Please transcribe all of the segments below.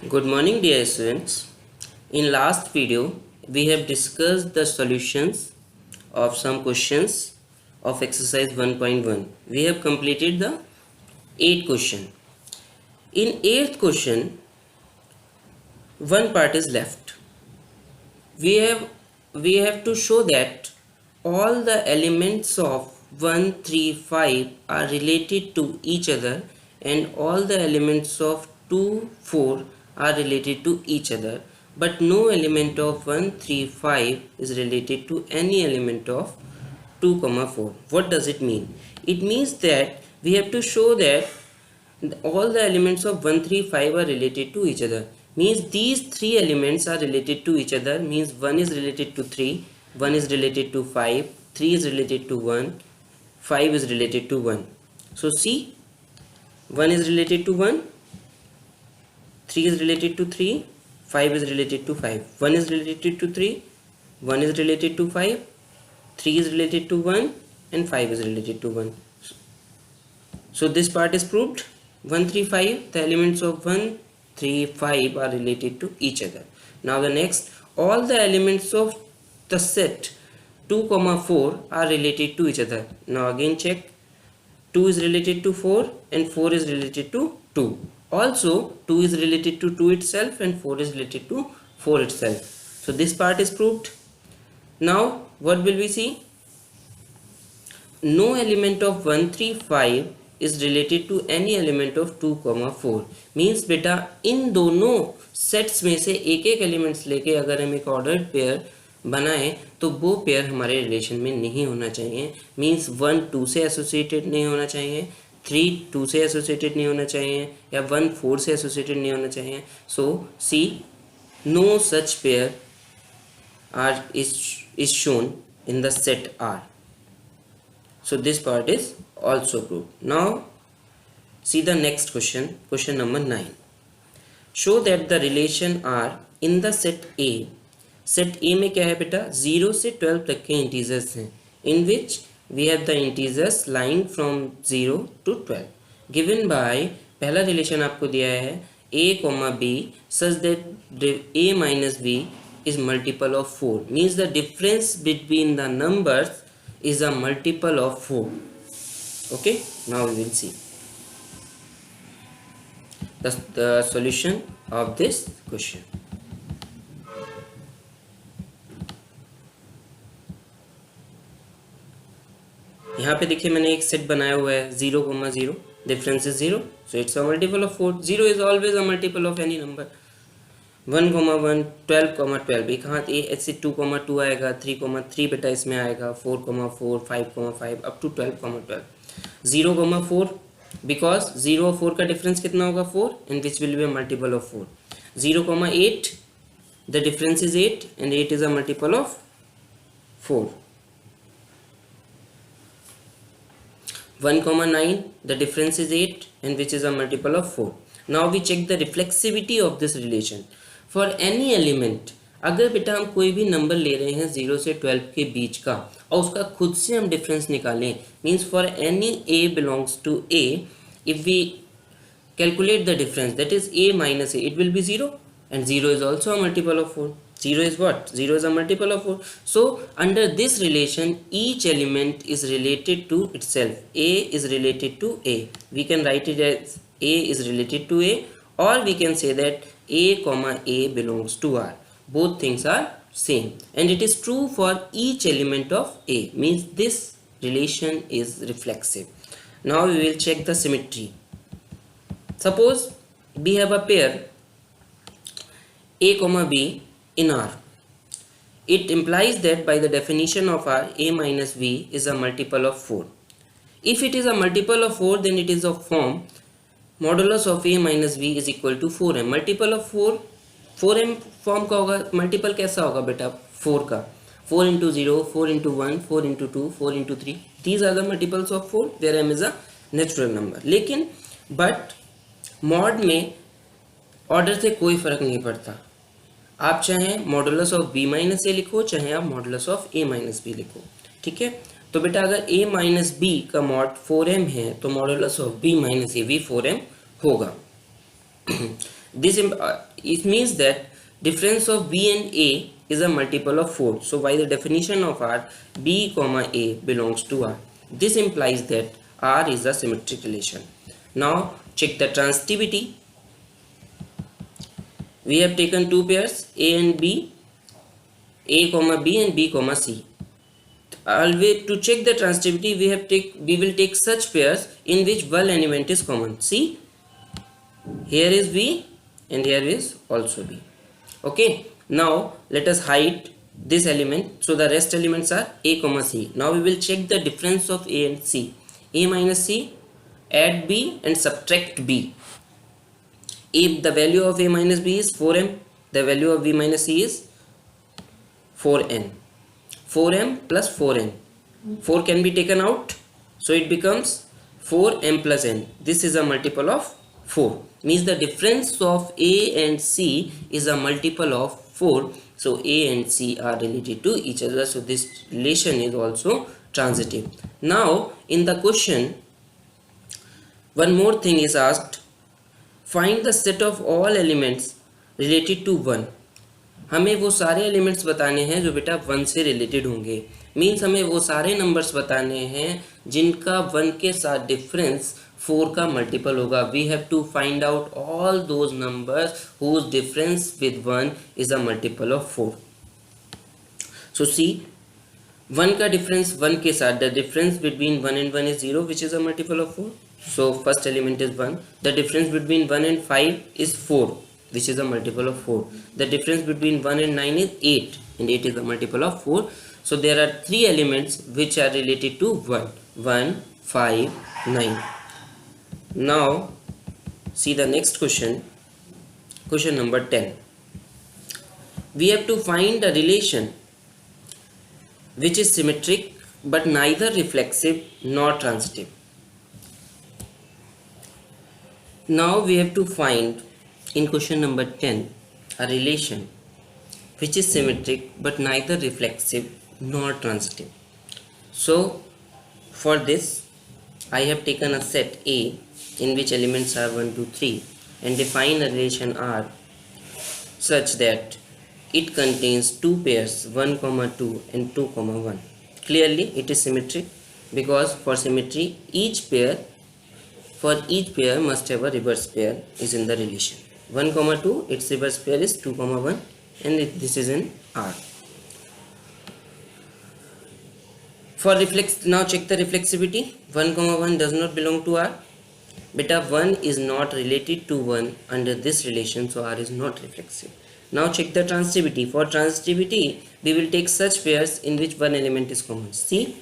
Good morning dear students. In last video we have discussed the solutions of some questions of exercise 1.1. We have completed the 8th question. In 8th question one part is left. We have to show that all the elements of 1, 3, 5 are related to each other and all the elements of 2, 4 are related to each other, but no element of 1, 3, 5 is related to any element of 2, 4. What does it mean? It means that we have to show that all the elements of 1, 3, 5 are related to each other. Means these three elements are related to each other. Means 1 is related to 3, 1 is related to 5, 3 is related to 1, 5 is related to 1. So see, 1 is related to 1, 3 is related to 3, 5 is related to 5. 1 is related to 3, 1 is related to 5, 3 is related to 1 and 5 is related to 1. So this part is proved. 1, 3, 5, the elements of 1, 3, 5 are related to each other. Now the next, all the elements of the set 2, 4 are related to each other. Now again check, 2 is related to 4 and 4 is related to 2. Also 2 is related to 2 itself and 4 is related to 4 itself. So this part is proved. Now what will we see? No element of 1, 3, 5 is related to any element of 2, 4. Means बेटा इन दोनों sets में से एक एक elements लेके अगर हम एक ऑर्डर्ड पेयर बनाएं तो वो पेयर हमारे रिलेशन में नहीं होना चाहिए. मीन्स 1 2 से एसोसिएटेड नहीं होना चाहिए, 3 2 से एसोसिएटेड नहीं होना चाहिए या 1 4 से एसोसिएटेड नहीं होना चाहिए. So see no such pair are is shown in the set R. So this part is also proved. Now see the next question, question number 9. Show that the relation R in the set A. Set A में क्या है बेटा? 0 से 12 तक के integers हैं, in which we have the integers lying from 0 to 12. Given by, पहला relation आपको दिया है A, B such that A minus B is multiple of 4. Means the difference between the numbers is a multiple of 4. Okay, now we will see the solution of this question. यहाँ पे देखिए मैंने एक set बनाया हुआ है 0, 0, difference is 0, so it's a multiple of 4. 0 is always a multiple of any number. 1, 1, 12, 12 एक हाथ ऐसे 2, 2 आएगा, 3, 3 बेटा इसमें आएगा, 4, 4, 5, 5 अप टू 12, 12. 0, 4 बिकॉज 0 और 4 का डिफरेंस कितना होगा 4 and which will be a multiple of 4. 0, 8 the difference is 8 and 8 is a multiple of 4. 1, 9 the difference is 8 and which is a multiple of 4. Now we check the reflexivity of this relation. For any element, अगर बेटा हम कोई भी number ले रहे हैं 0 से 12 के बीच का और उसका खुद से हम डिफरेंस निकालें, means for any a belongs to a, if we calculate the difference, that is a minus a, it will be 0 and 0 is also a multiple of 4. 0 is what? 0 is a multiple of 4. So under this relation each element is related to itself. A is related to A. We can write it as A is related to A, or we can say that A comma A belongs to R. Both things are same and it is true for each element of A. Means this relation is reflexive. Now we will check the symmetry. Suppose we have a pair A comma B in R. It implies that by the definition of R, A minus B is a multiple of 4. If it is a multiple of 4, then it is of form modulus of A minus B is equal to 4m. Multiple of 4, 4m form का होगा. Multiple कैसा होगा बेटा 4 का? 4 into 0, 4 into 1, 4 into 2, 4 into 3. These are the multiples of 4 where m is a natural number. लेकिन but mod में order से कोई फर्क नहीं पड़ता. आप चाहे modulus of b minus A लिखो, चाहे आप modulus of a minus B लिखो. ठीक है, तो बेटा अगर a माइनस बी का मॉड 4m है तो modulus of b minus A भी 4m होगा. It means that difference of B and A is a multiple of 4. So by the definition of R, B comma A belongs to R. This implies that R is a symmetric relation. Now check the transitivity. We have taken two pairs A and B, A comma B and B comma C. Always to check the transitivity, we will take such pairs in which one element is common. See, here is B and here is also B. Okay, now let us hide this element, so the rest elements are A comma C. Now we will check the difference of A and C. A minus C, add B and subtract B. If the value of A minus B is 4m, the value of B minus C is 4n. 4m plus 4n. 4 can be taken out, so it becomes 4m plus n. This is a multiple of 4. Means the difference of A and C is a multiple of 4. So A and C are related to each other. So this relation is also transitive. Now in the question, one more thing is asked. Find the set of all elements related to 1. हमें वो सारे elements बताने हैं जो बेटा 1 से related होंगे. Means हमें वो सारे नंबर्स बताने हैं जिनका 1 के साथ डिफरेंस 4 का मल्टीपल होगा. We have to find out all those numbers whose difference with 1 is a multiple of 4. So see, 1 का डिफरेंस 1 के साथ, the difference between 1 and 1 is 0, which is a multiple of 4. So first element is 1. The difference between 1 and 5 is 4, which is a multiple of 4. The difference between 1 and 9 is 8, and 8 is a multiple of 4. So there are 3 elements which are related to 1. 1, 5, 9. Now see the next question. Question number 10. We have to find a relation which is symmetric but neither reflexive nor transitive. Now we have to find in question number 10 a relation which is symmetric but neither reflexive nor transitive. So for this I have taken a set A in which elements are 1, 2, 3 and define a relation R such that it contains two pairs 1, 2 and 2, 1. Clearly it is symmetric because for symmetry each pair must have a reverse pair is in the relation. 1, 2, its reverse pair is 2, 1 and this is in R. Now check the reflexivity. 1, 1 does not belong to R. Beta 1 is not related to 1 under this relation, so R is not reflexive. Now check the transitivity. For transitivity we will take such pairs in which one element is common. See,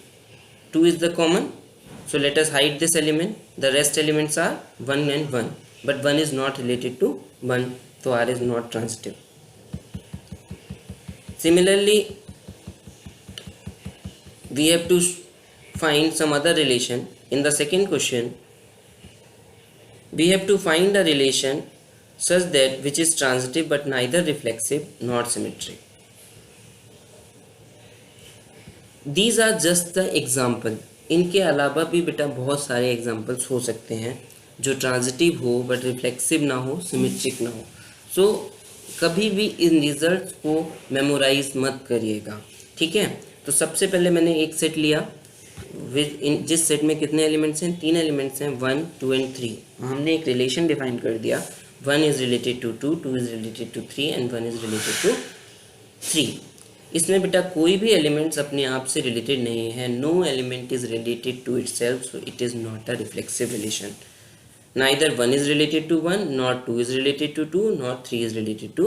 2 is the common. So let us hide this element. The rest elements are 1 and 1. But 1 is not related to 1. So R is not transitive. Similarly, we have to find some other relation. In the second question, we have to find a relation such that which is transitive but neither reflexive nor symmetric. These are just the example. इनके अलावा भी बेटा बहुत सारे examples हो सकते हैं जो ट्रांजिटिव हो बट रिफ्लेक्सिव ना हो, सिमेट्रिक ना हो. सो कभी भी इन रिजल्ट्स को मेमोराइज मत करिएगा, ठीक है. तो सबसे पहले मैंने एक सेट लिया जिस सेट में कितने एलिमेंट्स हैं, 3 एलिमेंट्स हैं 1, 2 एंड 3. हमने एक रिलेशन डिफाइन कर दिया. 1 is related to 2, 2 is related to 3 and 1 is related to 3. इसमें बेटा कोई भी एलिमेंट्स अपने आप से रिलेटेड नहीं है. No element is related to itself, so it is not a reflexive relation. Neither 1 is related to 1, nor 2 is related to 2, nor 3 is related to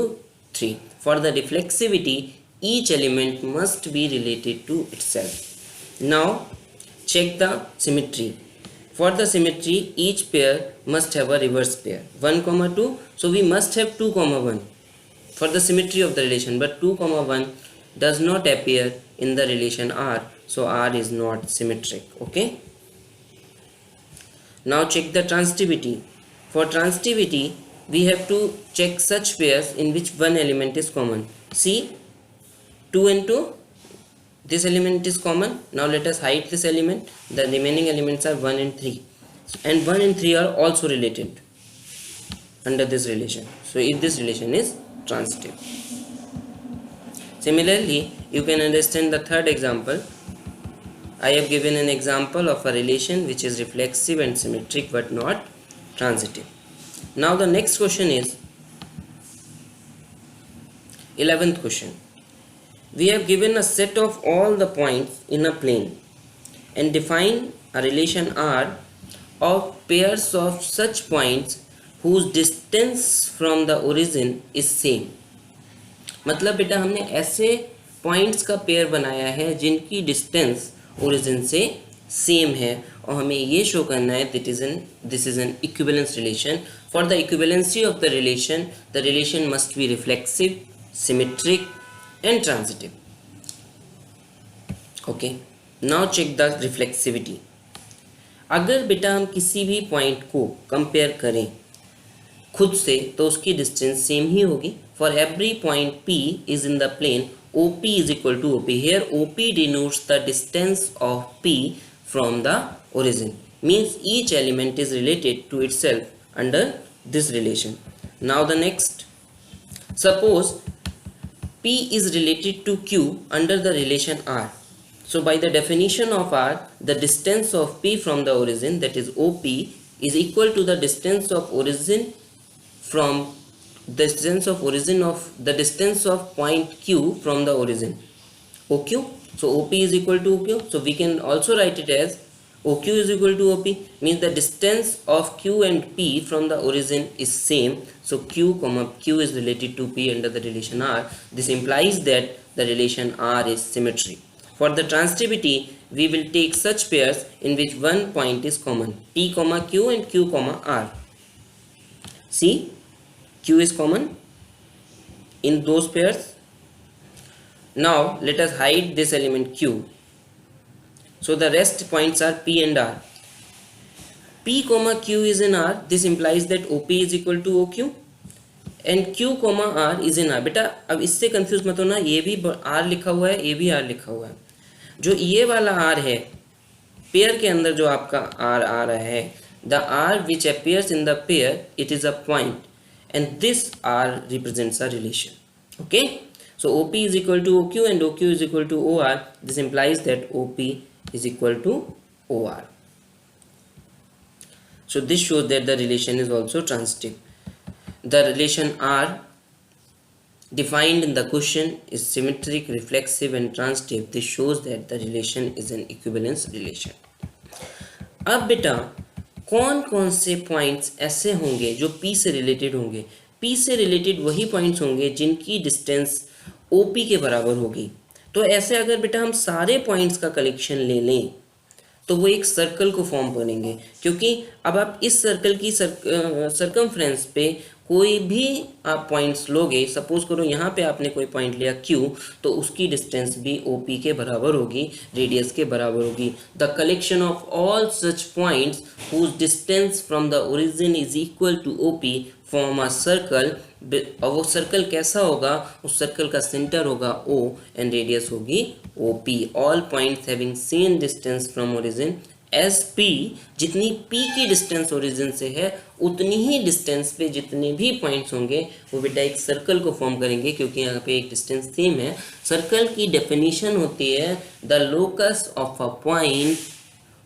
3. For the reflexivity, each element must be related to itself. Now, check the symmetry. For the symmetry, each pair must have a reverse pair. 1, 2, so we must have 2, 1 for the symmetry of the relation. But 2, 1 does not appear in the relation R, so R is not symmetric. Okay. Now check the transitivity. For transitivity, we have to check such pairs in which one element is common. See, 2 and 2, this element is common. Now let us hide this element. The remaining elements are 1 and 3. And 1 and 3 are also related. under this relation. So if this relation is transitive. Similarly, you can understand the third example. I have given an example of a relation which is reflexive and symmetric but not transitive. Now the next question is 11th question. We have given a set of all the points in a plane and define a relation R of pairs of such points whose distance from the origin is same. मतलब बेटा हमने ऐसे points का pair बनाया है जिनकी distance origin से same है और हमें ये शो करना है this is an equivalence relation. For the equivalency of the relation must be reflexive, symmetric and transitive. Okay, now check the reflexivity. अगर बेटा हम किसी भी पॉइंट को कंपेयर करें खुद से तो उसकी डिस्टेंस सेम ही होगी. For every point P is in the plane, OP is equal to OP. Here OP denotes the distance of P from the origin. Means each element is related to itself under this relation. Now the next. Suppose P is related to Q under the relation R. So by the definition of R, the distance of P from the origin, that is OP, is equal to the distance of origin from the distance of point Q from the origin, OQ. So OP is equal to OQ. So we can also write it as OQ is equal to OP. Means the distance of Q and P from the origin is same. So Q is related to P under the relation R. This implies that the relation R is symmetry. For the transitivity, we will take such pairs in which one point is common, P, Q and Q, R. See, Q is common in those pairs. Now let us hide this element Q. So the rest points are P and R. P, Q is in R. This implies that OP is equal to OQ and Q, R is in R. बेटा अब इससे confuse मत होना, ये भी R लिखा हुआ है, ये भी R लिखा हुआ है. जो ये वाला R है पेयर के अंदर जो आपका R आ रहा है, the R which appears in the pair, it is a point and this R represents a relation. Okay, so OP is equal to OQ and OQ is equal to OR. This implies that OP is equal to OR. So this shows that the relation is also transitive. The relation R defined in the question is symmetric, reflexive and transitive. This shows that the relation is an equivalence relation. अब बेटा कौन कौन से points ऐसे होंगे जो P से related होंगे? P से रिलेटेड वही पॉइंट्स होंगे जिनकी डिस्टेंस OP के बराबर होगी. तो ऐसे अगर बेटा हम सारे पॉइंट्स का कलेक्शन ले लें तो वो एक सर्कल को फॉर्म करेंगे, क्योंकि अब आप इस सर्कल की सर्कमफ्रेंस पे कोई भी आप पॉइंट्स लोगे, सपोज करो यहाँ पे आपने कोई पॉइंट लिया Q, तो उसकी डिस्टेंस भी OP के बराबर होगी, रेडियस के बराबर होगी. The collection of all such points whose distance from the origin is equal to OP form a circle. और वो सर्कल कैसा होगा? उस सर्कल का सेंटर होगा O एंड रेडियस होगी OP. All points having same distance from origin S P. जितनी P की डिस्टेंस ओरिजिन से है उतनी ही डिस्टेंस पे जितने भी पॉइंट्स होंगे वो बेटा एक सर्कल को फॉर्म करेंगे, क्योंकि यहाँ पे एक डिस्टेंस सेम है. सर्कल की डेफिनेशन होती है the locus of a point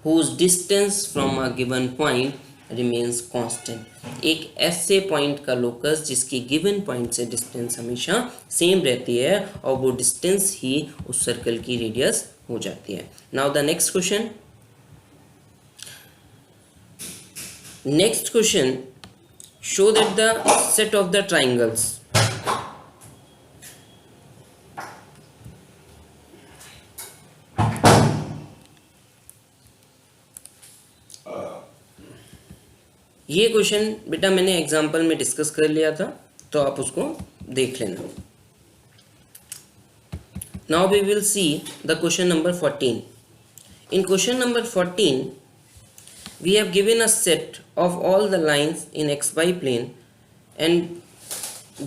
whose distance from a given point remains constant. एक ऐसे पॉइंट का लोकस जिसकी गिवन पॉइंट से डिस्टेंस हमेशा सेम रहती है और वो डिस्टेंस ही उस सर्कल की रेडियस हो जाती है. Now the next question. Next question, show that the set of the triangles ये क्वेश्चन बेटा मैंने एग्जाम्पल में डिस्कस कर लिया था, तो आप उसको देख लेना. Now we will see the question number 14. In question number 14, we have given a set of all the lines in xy plane and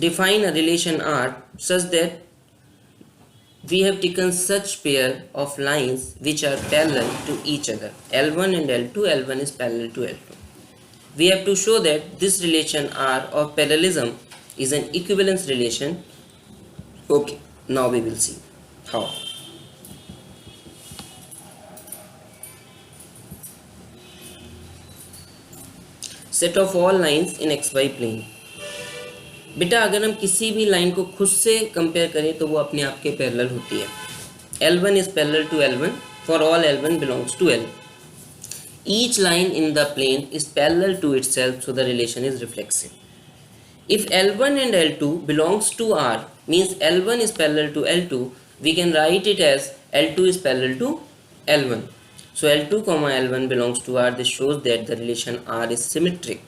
define a relation R such that we have taken such pair of lines which are parallel to each other, L1 and L2. L1 is parallel to L2. we have to show that this relation R of parallelism is an equivalence relation. Okay, now we will see how. Set of all lines in xy plane. बेटा अगर हम किसी भी line को खुद से compare करें तो वो अपने आप के पैरेलल होती है. L1 is parallel to L1 for all L1 belongs to L. Each line in the plane is parallel to itself, so the relation is reflexive. If L1 and L2 belongs to R, means L1 is parallel to L2, we can write it as L2 is parallel to L1. So L2 comma L1 belongs to R. This shows that the relation R is symmetric.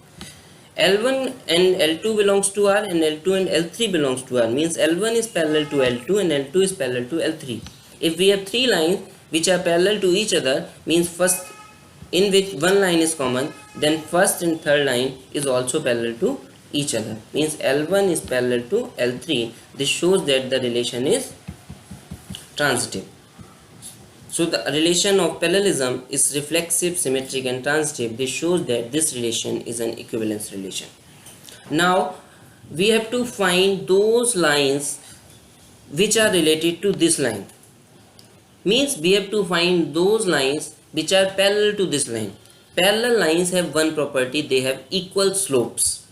L1 and L2 belongs to R and L2 and L3 belongs to R, means L1 is parallel to L2 and L2 is parallel to L3. If we have three lines which are parallel to each other, means first in which one line is common, then first and third line is also parallel to each other, means L1 is parallel to L3. This shows that the relation is transitive. So the relation of parallelism is reflexive, symmetric and transitive. This shows that this relation is an equivalence relation. Now we have to find those lines which are related to this line. Means we have to find those lines which are parallel to this line. Parallel lines have one property, they have equal slopes.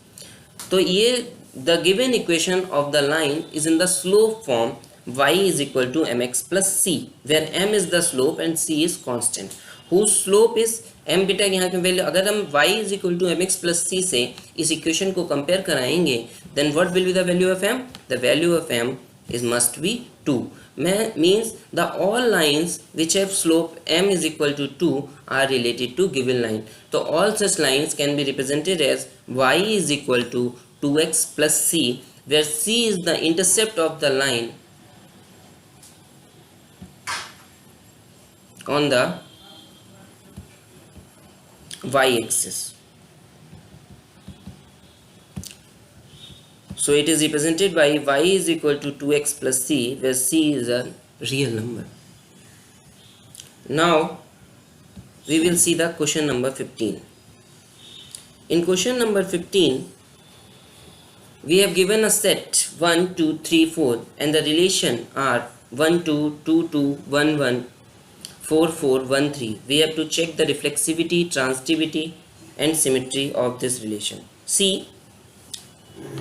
So ये the given equation of the line is in the slope form. Y is equal to mx plus c, where m is the slope and c is constant, whose slope is m. बेटा यहाँ की value अगर हम y is equal to mx plus c से इस equation को compare कराएंगे, then what will be the value of m? The value of m is must be 2. Means the all lines which have slope m is equal to 2 are related to given line. So all such lines can be represented as y is equal to 2x plus c, where c is the intercept of the line on the y-axis. So it is represented by y is equal to 2x plus c, where c is a real number. Now we will see the question number 15. In question number 15, we have given a set 1, 2, 3, 4 and the relation are 1, 2, 2, 2, 1, 1, 4, 4, 1, 3. We have to check the reflexivity, transitivity and symmetry of this relation. See,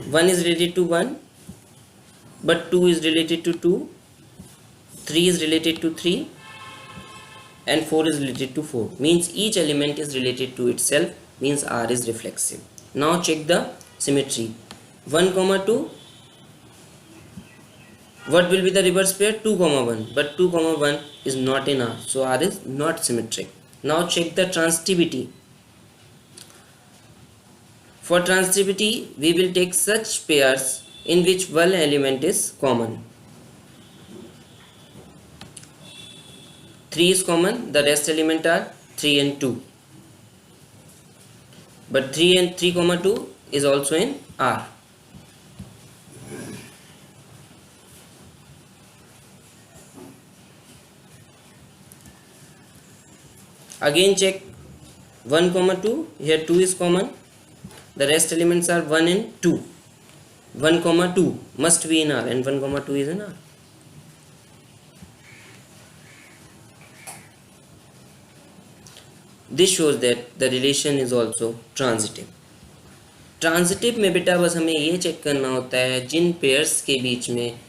1 is related to 1, but 2 is related to 2, 3 is related to 3 and 4 is related to 4. Means each element is related to itself, means R is reflexive. Now check the symmetry. 1, 2. What will be the reverse pair? 2, 1. But 2, 1 is not in R. So R is not symmetric. Now check the transitivity. For transitivity, we will take such pairs in which one element is common. 3 is common, the rest element are 3 and 2. But 3 and 3, 2 is also in R. Again check 1, 2, here 2 is common, the rest elements are 1 and 2. 1, 2 must be in R and 1, 2 is in R. This shows that the relation is also transitive. Transitive में बेटा बस हमें ये check करना होता है जिन pairs के बीच में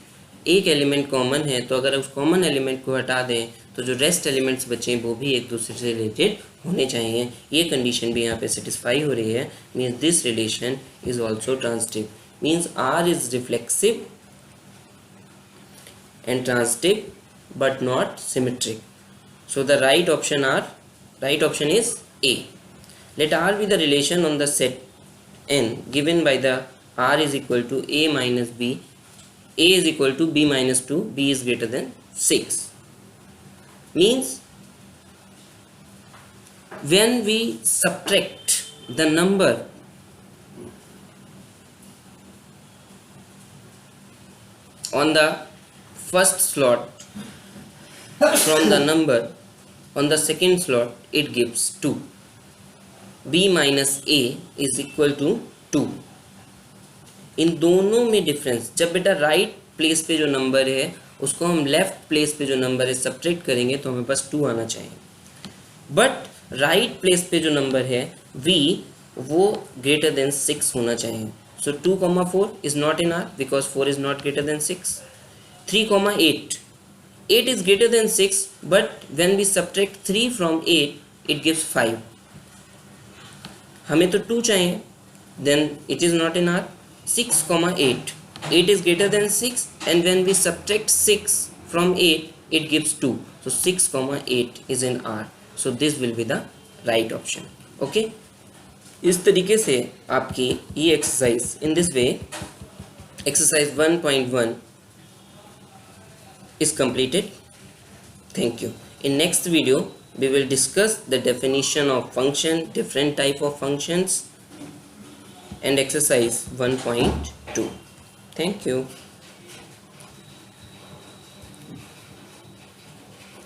एक एलिमेंट कॉमन है, तो अगर उस कॉमन एलिमेंट को हटा दें तो जो रेस्ट एलिमेंट्स बचे वो भी एक दूसरे से रिलेटेड होने चाहिए. ये कंडीशन भी यहाँ पे सेटिस्फाई हो रही है. Means this relation is also transitive. Means R is reflexive and transitive but not symmetric. So the right option is A. Let R be the relation on the set N given by the R is equal to A minus B, A is equal to B minus 2, B is greater than 6. Means when we subtract the number on the first slot from the number on the second slot, it gives 2. b minus A is equal to 2। इन दोनों में difference, जब बेटा right place पे जो number है उसको हम लेफ्ट प्लेस पे जो नंबर है सब्ट्रैक्ट करेंगे तो हमें पास 2 आना चाहिए। बट राइट प्लेस पे जो नंबर है v वो ग्रेटर देन 6 होना चाहिए। सो 2,4 is not in are because 4 is not greater than 6। 3,8, 8 is greater than 6, but when we subtract 3 from 8 it gives 5। हमें तो 2 चाहिए, then it is not in R। 6,8, 8 is greater than 6 and when we subtract 6 from 8 it gives 2, so 6,8 is in R, so this will be the right option। okay, इस तरीके से आपकी ये exercise in this way exercise 1.1 is completed। Thank you। In next video we will discuss the definition of function, different type of functions, and exercise 1.2। Thank you।